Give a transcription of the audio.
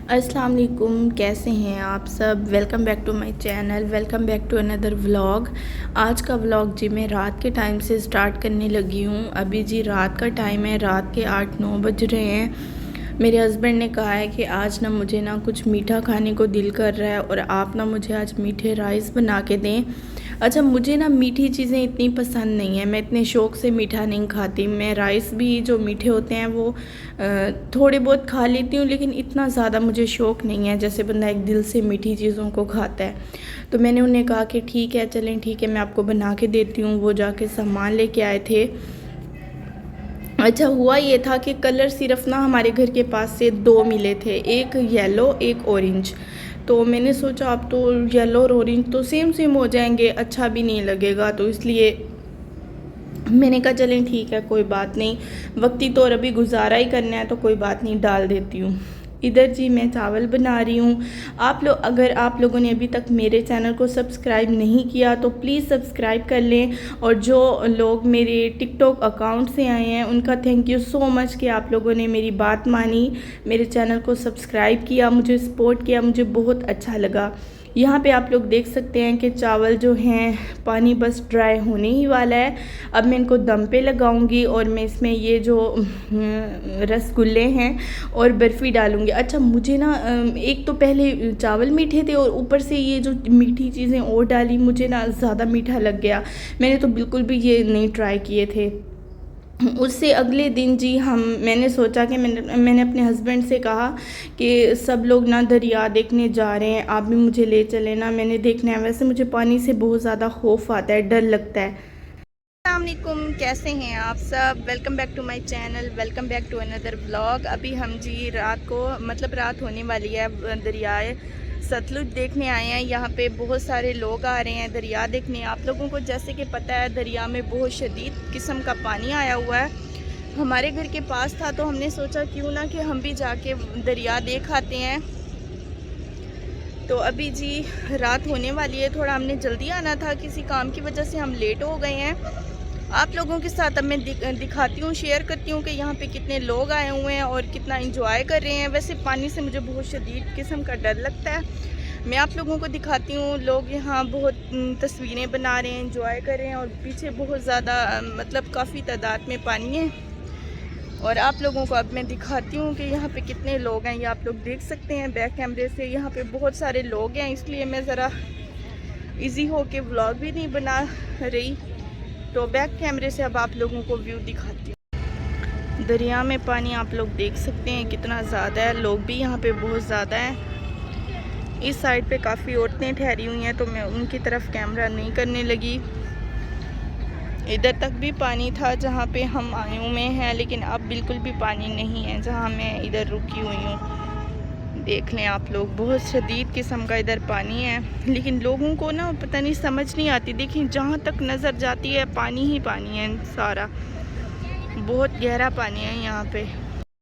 अस्सलाम वालेकुम, कैसे हैं आप सब। Welcome back to my channel, welcome back to another vlog. आज का व्लॉग जी मैं रात के टाइम से स्टार्ट करने लगी हूँ। अभी जी रात का टाइम है, रात के 8-9 बज रहे हैं। मेरे हस्बैंड ने कहा है कि आज ना मुझे ना कुछ मीठा खाने को दिल कर रहा है और आप ना मुझे आज मीठे राइस बना के दें। अच्छा, मुझे ना मीठी चीज़ें इतनी पसंद नहीं है, मैं इतने शौक़ से मीठा नहीं खाती। मैं राइस भी जो मीठे होते हैं वो थोड़े बहुत खा लेती हूँ, लेकिन इतना ज़्यादा मुझे शौक़ नहीं है जैसे बंदा एक दिल से मीठी चीज़ों को खाता है। तो मैंने उन्हें कहा कि ठीक है, चलें ठीक है, मैं आपको बना के देती हूँ। वो जाके सामान लेके आए थे। अच्छा, हुआ ये था कि कलर सिर्फ ना हमारे घर के पास से 2 मिले थे, एक येलो एक ऑरेंज। तो मैंने सोचा अब तो येलो और ऑरेंज तो सेम सेम हो जाएंगे, अच्छा भी नहीं लगेगा, तो इसलिए मैंने कहा चलें ठीक है, कोई बात नहीं, वक्ती तो और अभी गुजारा ही करना है तो कोई बात नहीं, डाल देती हूँ। इधर जी मैं चावल बना रही हूँ। अगर आप लोगों ने अभी तक मेरे चैनल को सब्सक्राइब नहीं किया तो प्लीज़ सब्सक्राइब कर लें, और जो लोग मेरे टिकटॉक अकाउंट से आए हैं उनका थैंक यू सो मच कि आप लोगों ने मेरी बात मानी, मेरे चैनल को सब्सक्राइब किया, मुझे सपोर्ट किया, मुझे बहुत अच्छा लगा। यहाँ पे आप लोग देख सकते हैं कि चावल जो हैं पानी बस ड्राई होने ही वाला है। अब मैं इनको दम पे लगाऊंगी और मैं इसमें ये जो रसगुल्ले हैं और बर्फ़ी डालूंगी। अच्छा, मुझे ना एक तो पहले चावल मीठे थे और ऊपर से ये जो मीठी चीज़ें और डाली, मुझे ना ज़्यादा मीठा लग गया। मैंने तो बिल्कुल भी ये नहीं ट्राई किए थे। उससे अगले दिन जी मैंने सोचा कि मैंने अपने हस्बैंड से कहा कि सब लोग ना दरिया देखने जा रहे हैं, आप भी मुझे ले चलें ना, मैंने देखना है। वैसे मुझे पानी से बहुत ज़्यादा खौफ आता है, डर लगता है। अस्सलाम वालेकुम, कैसे हैं आप सब। Welcome back to my channel, welcome back to another vlog. अभी हम जी रात को रात होने वाली है, दरियाए सतलुज देखने आए हैं। यहाँ पे बहुत सारे लोग आ रहे हैं दरिया देखने। आप लोगों को जैसे कि पता है दरिया में बहुत शदीद किस्म का पानी आया हुआ है। हमारे घर के पास था तो हमने सोचा क्यों ना कि हम भी जाके दरिया देख आते हैं। तो अभी जी रात होने वाली है, थोड़ा हमने जल्दी आना था, किसी काम की वजह से हम लेट हो गए हैं। आप लोगों के साथ अब मैं दिखाती हूँ, शेयर करती हूँ कि यहाँ पे कितने लोग आए हुए हैं और कितना एंजॉय कर रहे हैं। वैसे पानी से मुझे बहुत शदीद किस्म का डर लगता है। मैं आप लोगों को दिखाती हूँ, लोग यहाँ बहुत तस्वीरें बना रहे हैं, एंजॉय कर रहे हैं, और पीछे बहुत ज़्यादा काफ़ी तादाद में पानी है। और आप लोगों को अब मैं दिखाती हूँ कि यहाँ पे कितने लोग हैं। ये आप लोग देख सकते हैं बैक कैमरे से, यहाँ पे बहुत सारे लोग हैं, इसलिए मैं ज़रा इजी हो के व्लॉग भी नहीं बना रही। तो बैक कैमरे से अब आप लोगों को व्यू दिखाती हूँ। दरिया में पानी आप लोग देख सकते हैं कितना ज़्यादा है, लोग भी यहाँ पे बहुत ज़्यादा हैं। इस साइड पे काफ़ी औरतें ठहरी हुई हैं तो मैं उनकी तरफ कैमरा नहीं करने लगी। इधर तक भी पानी था जहाँ पे हम आए हुए हैं, लेकिन अब बिल्कुल भी पानी नहीं है जहाँ मैं इधर रुकी हुई हूँ। देख लें आप लोग, बहुत शदीद किस्म का इधर पानी है, लेकिन लोगों को ना पता नहीं समझ नहीं आती। देखिए जहाँ तक नज़र जाती है पानी ही पानी है सारा, बहुत गहरा पानी है यहाँ पे।